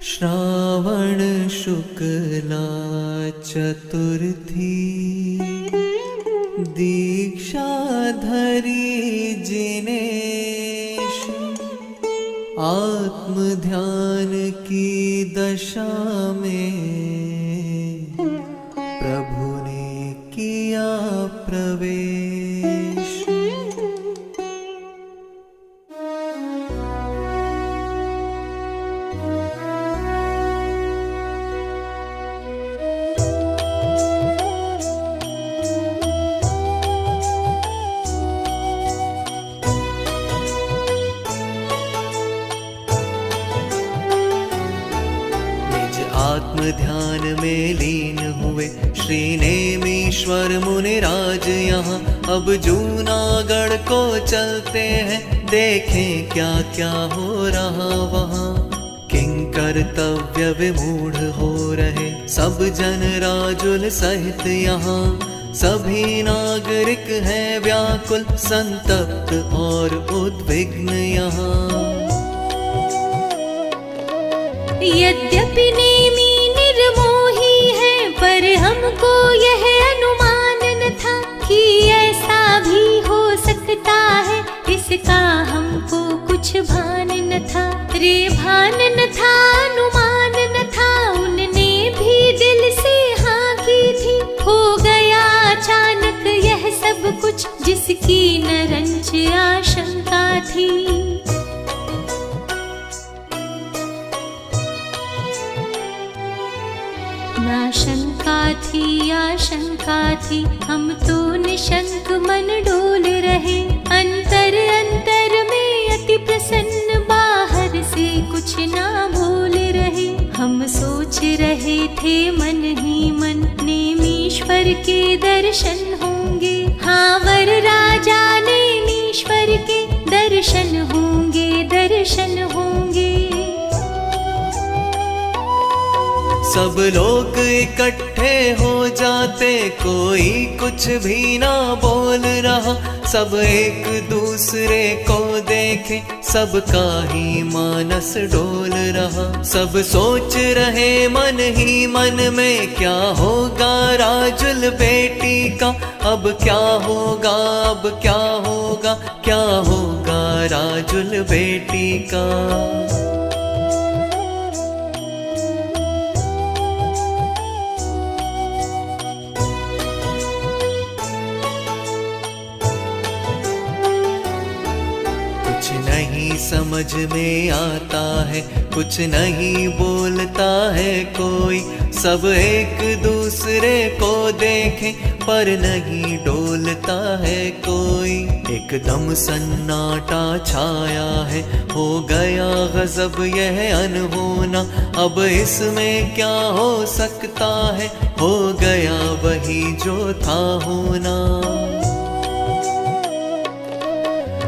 श्रावण शुक्ला चतुर्थी, दीक्षा धरी जिनेश, आत्म ध्यान की दशा में प्रभु ने किया प्रवेश। आत्म ध्यान में लीन हुए श्री नेमीश्वर मुनिराज यहाँ। अब जूनागढ़ को चलते हैं, देखें क्या क्या हो रहा वहाँ। किंकर्तव्य विमूढ़ हो रहे सब जन राजुल सहित यहाँ। सभी नागरिक हैं व्याकुल, संतप्त और उद्विग्न यहाँ। यद्यपि नेमी निर्मोही है, पर हमको यह अनुमान न था कि ऐसा भी हो सकता है। इसका हमको कुछ भान न था रे, भान न था, अनुमान न था। उनने भी दिल से हाँ की थी, हो गया अचानक यह सब कुछ जिसकी न रंज आशंका थी। आशंका थी, हम तो निशंक मन डोल रहे। अंतर अंतर में अति प्रसन्न, बाहर से कुछ ना बोल रहे। हम सोच रहे थे मन ही मन, नेमीश्वर के दर्शन होंगे। हाँ, वर राजा नेमीश्वर के दर्शन होंगे, दर्शन होंगे। सब लोग इकट्ठे हो जाते, कोई कुछ भी ना बोल रहा। सब एक दूसरे को देखे, सबका ही मानस डोल रहा। सब सोच रहे मन ही मन में, क्या होगा राजुल बेटी का। अब क्या होगा, अब क्या होगा, क्या होगा राजुल बेटी का। नहीं समझ में आता है, कुछ नहीं बोलता है कोई। सब एक दूसरे को देखे, पर नहीं डोलता है कोई। एकदम सन्नाटा छाया है, हो गया गजब यह अनहोना। अब इसमें क्या हो सकता है, हो गया वही जो था होना।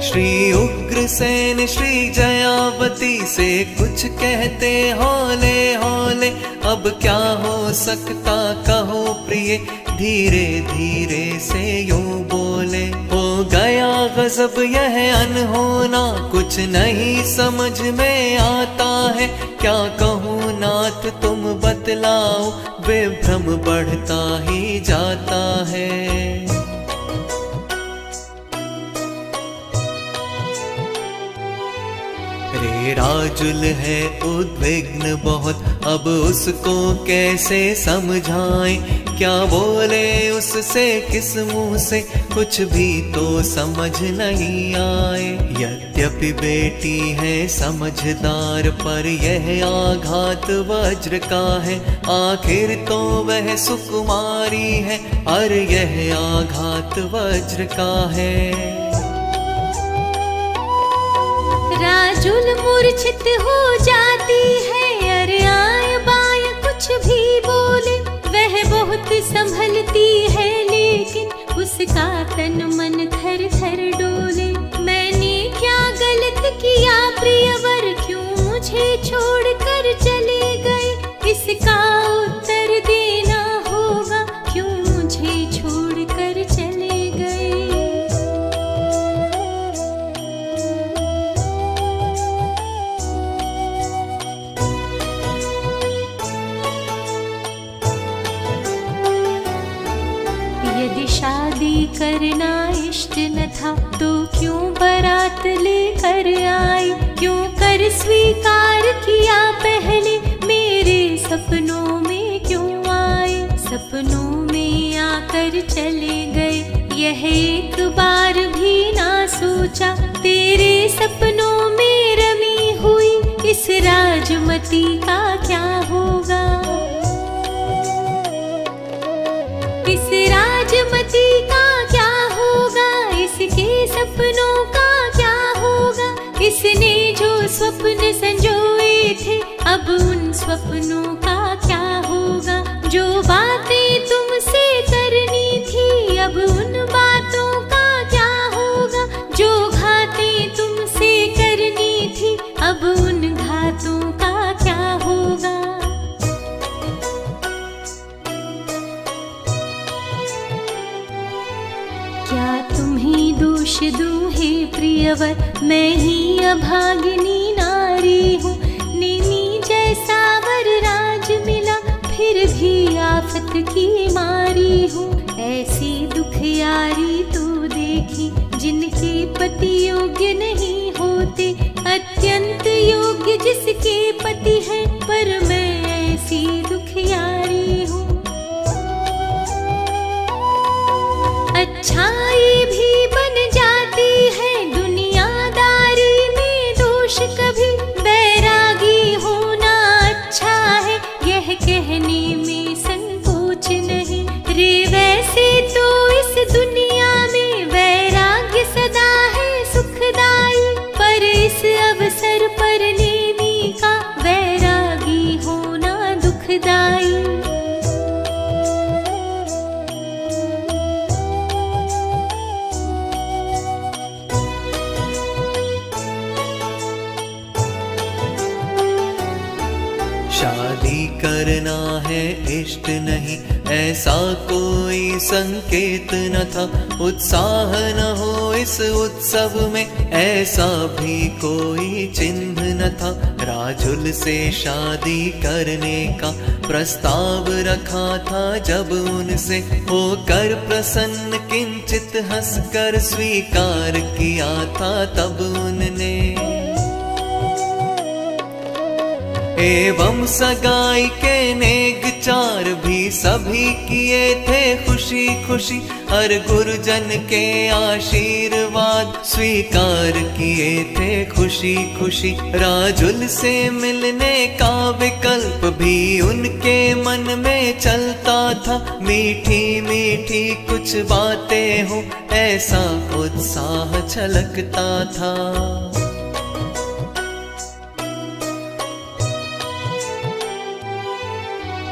श्री उग्रसेन श्री जयावती से कुछ कहते हौले हौले। अब क्या हो सकता कहो प्रिय, धीरे धीरे से यूं बोले। हो गया गजब यह अनहोना, कुछ नहीं समझ में आता है। क्या कहूँ नाथ तुम बतलाओ, विभ्रम बढ़ता ही जाता है। रे राजुल है उद्विग्न बहुत, अब उसको कैसे समझाएं। क्या बोले उससे, किस मुंह से, कुछ भी तो समझ नहीं आए। यद्यपि बेटी है समझदार, पर यह आघात वज्र का है। आखिर तो वह सुकुमारी है, और यह आघात वज्र का है। राजुल मूर्छित हो जाती है, अरे आए बाय कुछ भी बोले। वह बहुत संभलती है, लेकिन उसका तन मन थर थर डोले। मैंने क्या गलत किया प्रियवर, क्यों मुझे छोड़ कर चले गए। इसका उत्तर देना होगा, क्यों मुझे छोड़ कर चले गए। था तो क्यों बारात लेकर आई, क्यों कर स्वीकार किया पहले मेरे सपनों में क्यों आए, सपनों में आकर चले गए, यह एक बार भी ना सोचा तेरे सपनों में रमी हुई इस राजमती का क्या होगा, इस राजमती का क्या होगा, इसके सपनों का क्या होगा, इसने जो स्वप्न संजोए थे अब उन सपनों का क्या होगा, जो बातें तुमसे करनी थी अब उन बातों का क्या होगा, जो घातें तुमसे करनी थी अब उन घातों का क्या होगा। क्या तुम्हें दोष दूं हे प्रियवर, मैं ही अभागिनी नारी हूँ, नेमी जैसा वर राज मिला फिर भी आफत की मारी हूँ, ऐसी दुखियारी तो देखी जिनके पति योग्य नहीं होते, अत्यंत योग्य जिसके पति है पर मैं ऐसी दुखियारी हूँ। अच्छाई भी बन जाती है दुनियादारी में दोष कभी, बैरागी होना अच्छा है यह कहने में संकोच नहीं, रे वैसे तो इस दुनिया में वैराग्य सदा है सुखदाई, पर इस अवसर पर नेमी का वैरागी होना दुखदाई। शादी करना है इष्ट नहीं ऐसा कोई संकेत न था, उत्साह न हो इस उत्सव में ऐसा भी कोई चिन्ह न था, राजुल से शादी करने का प्रस्ताव रखा था जब उनसे होकर प्रसन्न किंचित हंसकर स्वीकार किया था तब उनने, एवं सगाई के नेग चार भी सभी किए थे खुशी खुशी, हर गुरुजन के आशीर्वाद स्वीकार किए थे खुशी खुशी, राजुल से मिलने का विकल्प भी उनके मन में चलता था, मीठी मीठी कुछ बातें हो ऐसा उत्साह छलकता था।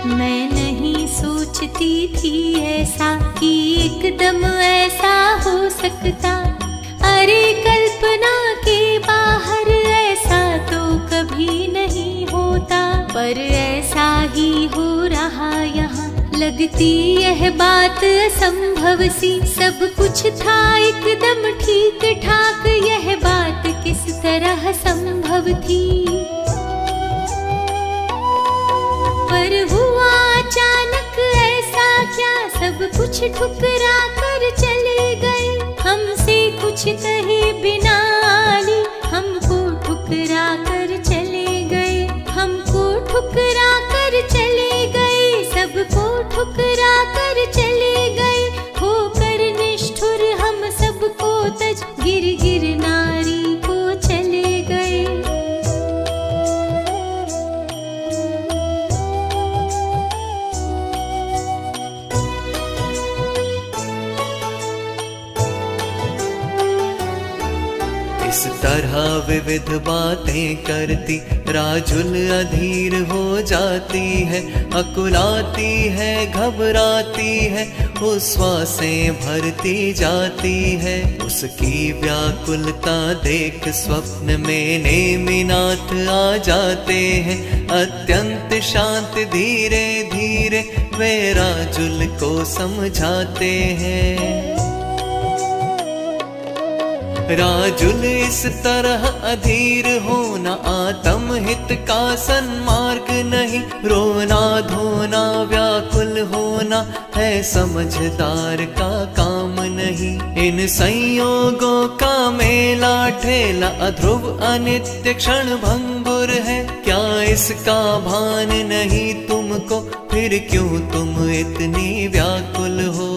मैं नहीं सोचती थी ऐसा कि एकदम ऐसा हो सकता, अरे कल्पना के बाहर ऐसा तो कभी नहीं होता, पर ऐसा ही हो रहा यहाँ, लगती यह बात असंभव सी, सब कुछ था एकदम ठीक ठाक, यह बात किस तरह संभव थी, पर हुआ अचानक ऐसा क्या, सब कुछ ठुकरा कर चले गए, हमसे कुछ कहे बिना आली हमको ठुकरा कर चले गए, हमको ठुकरा कर चले गए, सबको ठुकरा कर चले गए, होकर निष्ठुर हम सबको तज गिर गिर नारी को चले गए। इस तरह विविध बातें करती राजुल अधीर हो जाती है, अकुलाती है घबराती है, उश्वासें भरती जाती है, उसकी व्याकुलता देख स्वप्न में नेमिनाथ आ जाते हैं, अत्यंत शांत धीरे धीरे वे राजुल को समझाते हैं। राजुल इस तरह अधीर होना आत्म हित का सन्मार्ग नहीं, रोना धोना व्याकुल होना है समझदार का काम नहीं। नहीं। इन संयोगों का मेला ठेला अध्रुव अनित्य क्षण भंगुर है। क्या इसका भान नहीं तुमको, फिर क्यों तुम इतनी व्याकुल हो।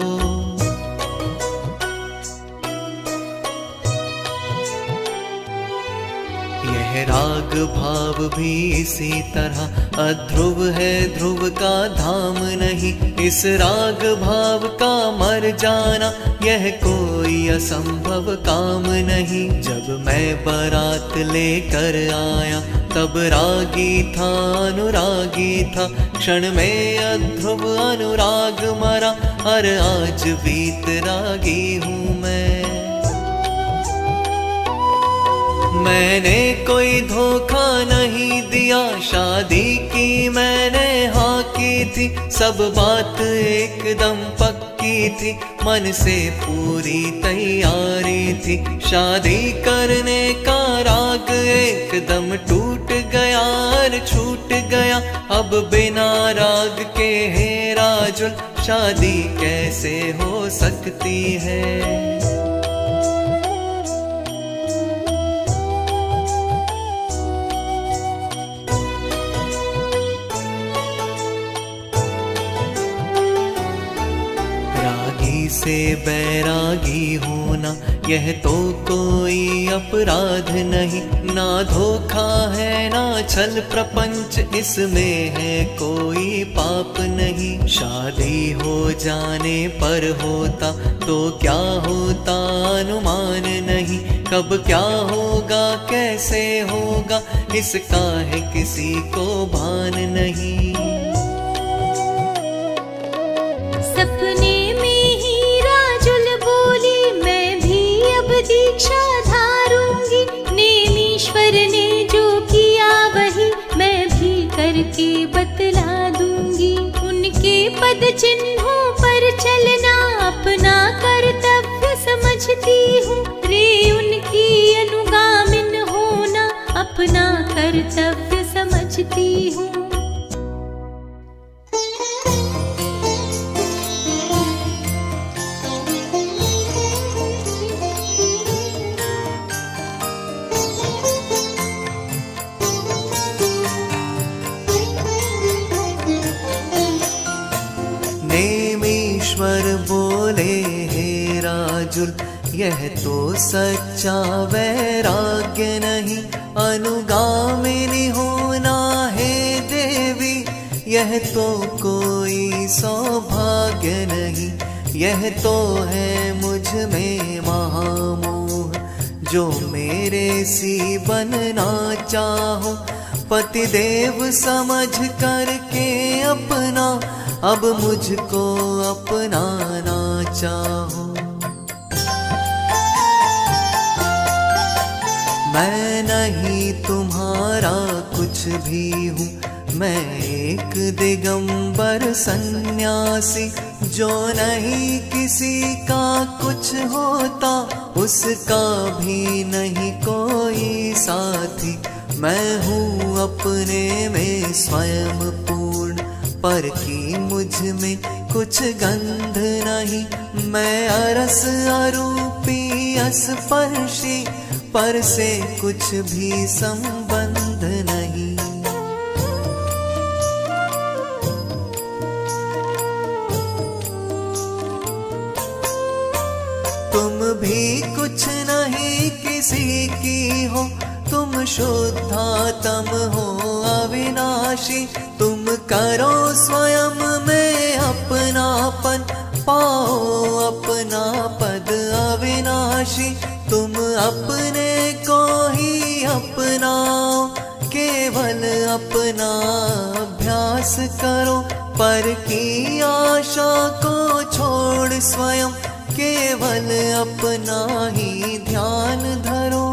यह राग भाव भी इसी तरह अध्रुव है, ध्रुव का धाम नहीं। इस राग भाव का मर जाना यह कोई असंभव काम नहीं। जब मैं बारात लेकर आया तब रागी था अनुरागी था, क्षण में अध्रुव अनुराग मरा, और आज वीतरागी हूँ मैं। मैंने कोई धोखा नहीं दिया, शादी की मैंने हाँ की थी। सब बात एकदम पक्की थी, मन से पूरी तैयारी थी। शादी करने का राग एकदम टूट गया और छूट गया। अब बिना राग के हे राजुल शादी कैसे हो सकती है। से बैरागी होना यह तो कोई अपराध नहीं। ना धोखा है ना छल प्रपंच, इसमें है कोई पाप नहीं। शादी हो जाने पर होता तो क्या होता अनुमान नहीं। कब क्या होगा कैसे होगा इसका है किसी को भान नहीं। सपने दीक्षा धारूंगी, नेमीश्वर ने जो किया वही मैं भी करके बतला दूंगी। उनके पद चिन्हों पर चलना अपना कर्तव्य समझती हूँ रे, उनकी अनुगामिन होना अपना कर्तव्य समझती हूँ। नेमीश्वर बोले हे राजुल, यह तो सच्चा वैराग्य नहीं। अनुगामिनी होना है देवी, यह तो कोई सौभाग्य नहीं। यह तो है मुझ में महामोह, जो मेरे सी बनना चाहो। पतिदेव समझ करके अपना अब मुझको अपनाना चाहो। मैं नहीं तुम्हारा कुछ भी हूँ, मैं एक दिगंबर सन्यासी। जो नहीं किसी का कुछ होता, उसका भी नहीं कोई साथी। मैं हूँ अपने में स्वयं पूर्ण, पर की मुझ में कुछ गंध नहीं। मैं अरस अरूपी अस्पर्शी, पर से कुछ भी संबंध नहीं। तुम भी कुछ नहीं किसी की हो, तुम शुद्धात्म हो अविनाशी। तुम करो स्वयं में अपनापन, पाओ अपना पद अविनाशी। तुम अपने को ही अपनाओ, केवल अपना अभ्यास करो। पर की आशा को छोड़ स्वयं केवल अपना ही ध्यान धरो।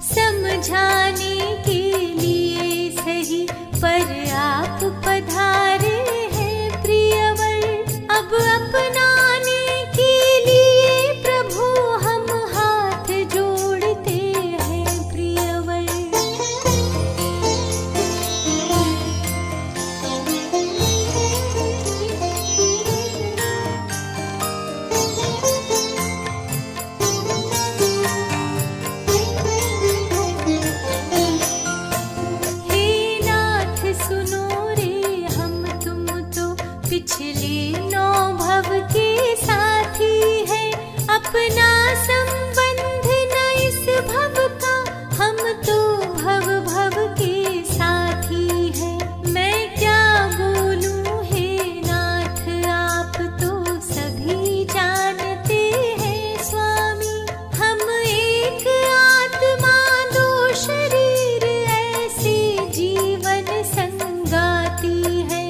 समझाने के लिए सही, पर आप पधारो। अब अपनाने के लिए प्रभु हम हाथ जोड़ते हैं प्रियवर। हे नाथ सुनो रे हम तुम तो पिछले 9 भव के साथी है, अपना संबंध न इस भव का, हम तो भव भव के साथी है। मैं क्या बोलूं हे नाथ आप तो सभी जानते हैं स्वामी, हम एक आत्मा 2 शरीर ऐसे जीवन संगाती है।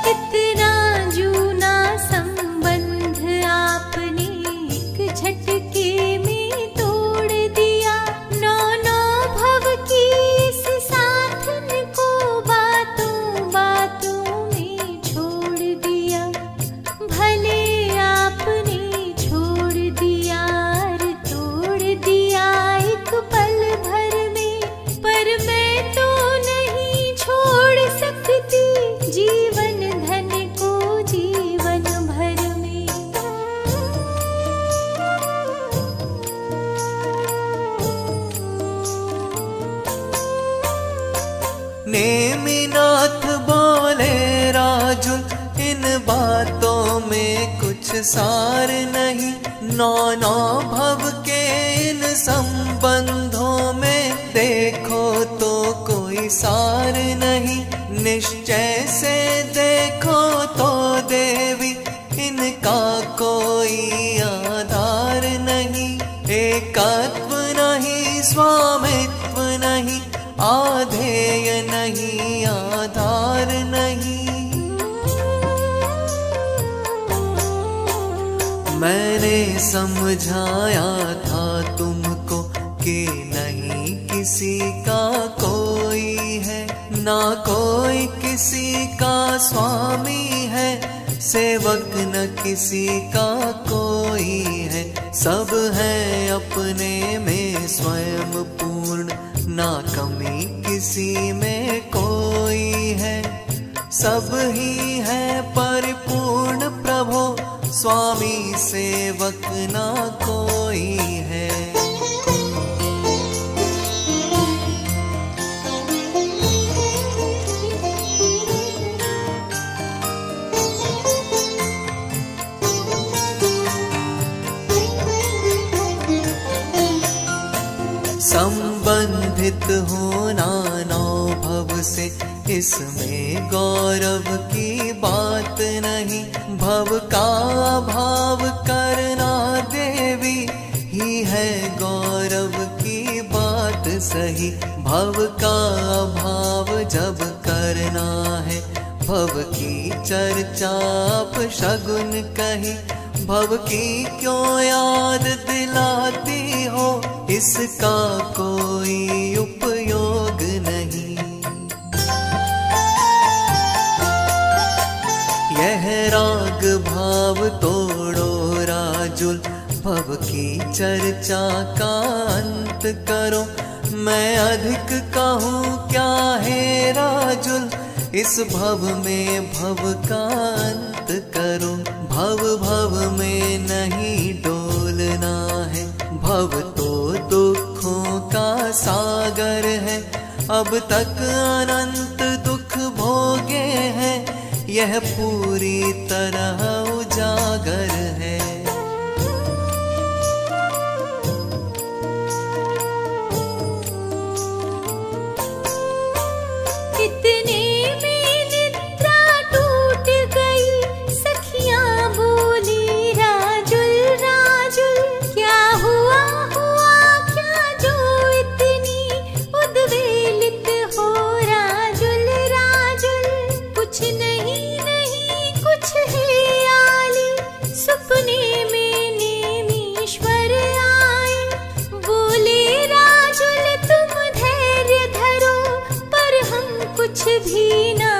इतना जूना संबंध आपने एक झटके में तोड़ दिया, 9 भव की इस साथन को बातों बातों में छोड़ दिया। भले आपने छोड़ दिया और तोड़ दिया एक पल भर में, पर मैं तो नहीं छोड़ सकती जीवन धन को जीवन भर में। नेमिनाथ बोले राजुल, इन बातों में कुछ सार नहीं, 9 भव के इन संबंधों में देखो तो कोई सार नहीं। निश्चय से देखो तो देवी इनका कोई आधार नहीं, एकत्व नहीं स्वामित्व नहीं, आधेय नहीं आधार नहीं। मैंने समझाया था तुमको कि नहीं किसी का कोई है, ना कोई किसी का स्वामी है, सेवक न किसी का कोई है, सब है अपने में स्वयं पूर्ण, ना कमी किसी में कोई है, सब ही है परिपूर्ण प्रभो, स्वामी सेवक ना कोई है। संबंधित होना 9 भव से, इसमें गौरव की बात नहीं, भव का अभाव करना देवी ही है गौरव की बात सही। भव का अभाव जब करना है, भव की चर्चा आप शगुन कही, भव की क्यों याद दिलाती हो, इसका कोई उपयोग नहीं। यह राग भाव तोड़ो राजुल, भव की चर्चा का अंत करो, मैं अधिक कहूँ क्या है राजुल, इस भव में भव का अंत करो। भव भव में नहीं डोलना है, भव तो दुखों का सागर है, अब तक अनंत दुख भोगे हैं, यह पूरी तरह उजागर है। इतने में निद्रा टूट गई, सखियां बोली राजुल राजुल, क्या हुआ हुआ क्या जो इतनी उद्वेलित हो राजुल राजुल। कुछ नहीं नहीं कुछ है आली, सपने में नेमीश्वर आए, बोले राजुल तुम धैर्य धरो, पर हम कुछ भी ना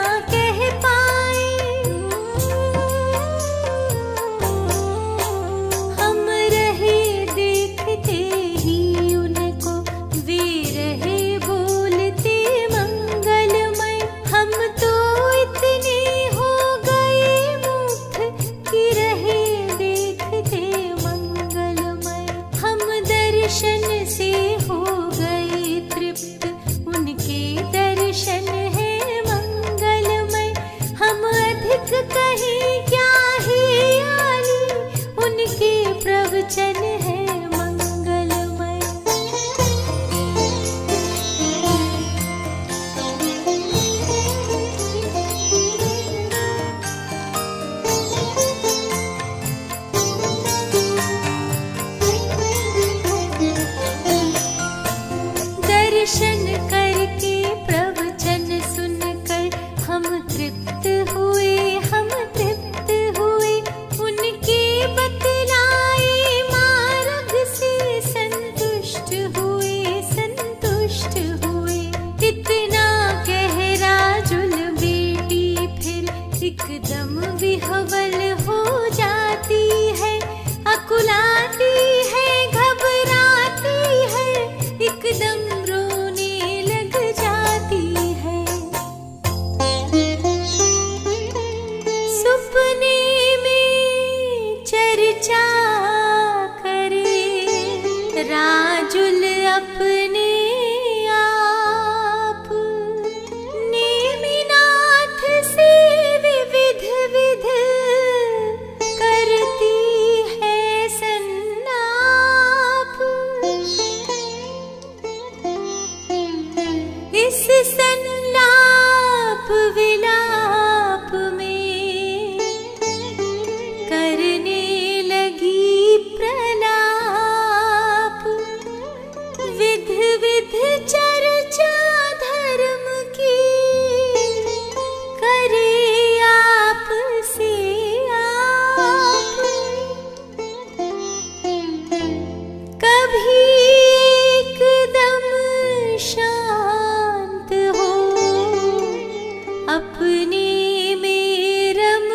अपने में रम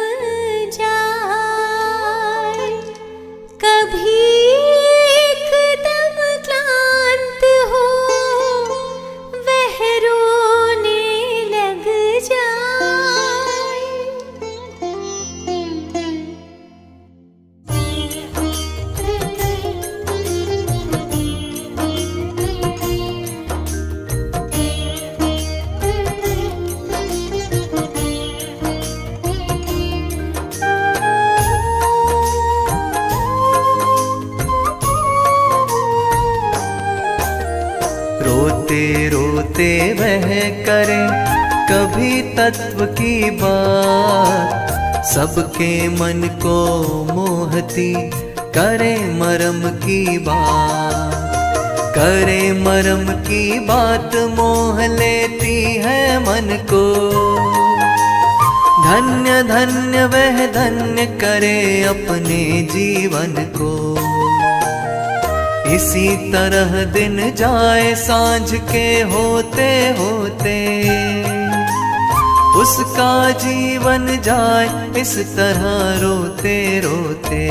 जाए। कभी एकदम क्लांत हो वह रोने लग रोते रोते वह करे कभी तत्व की बात, सबके मन को मोहती करे मरम की बात। करे मरम की बात मोह लेती है मन को, धन्य धन्य वह धन्य करे अपने जीवन को। इसी तरह दिन जाए सांझ के होते होते, उसका जीवन जाए इस तरह रोते रोते।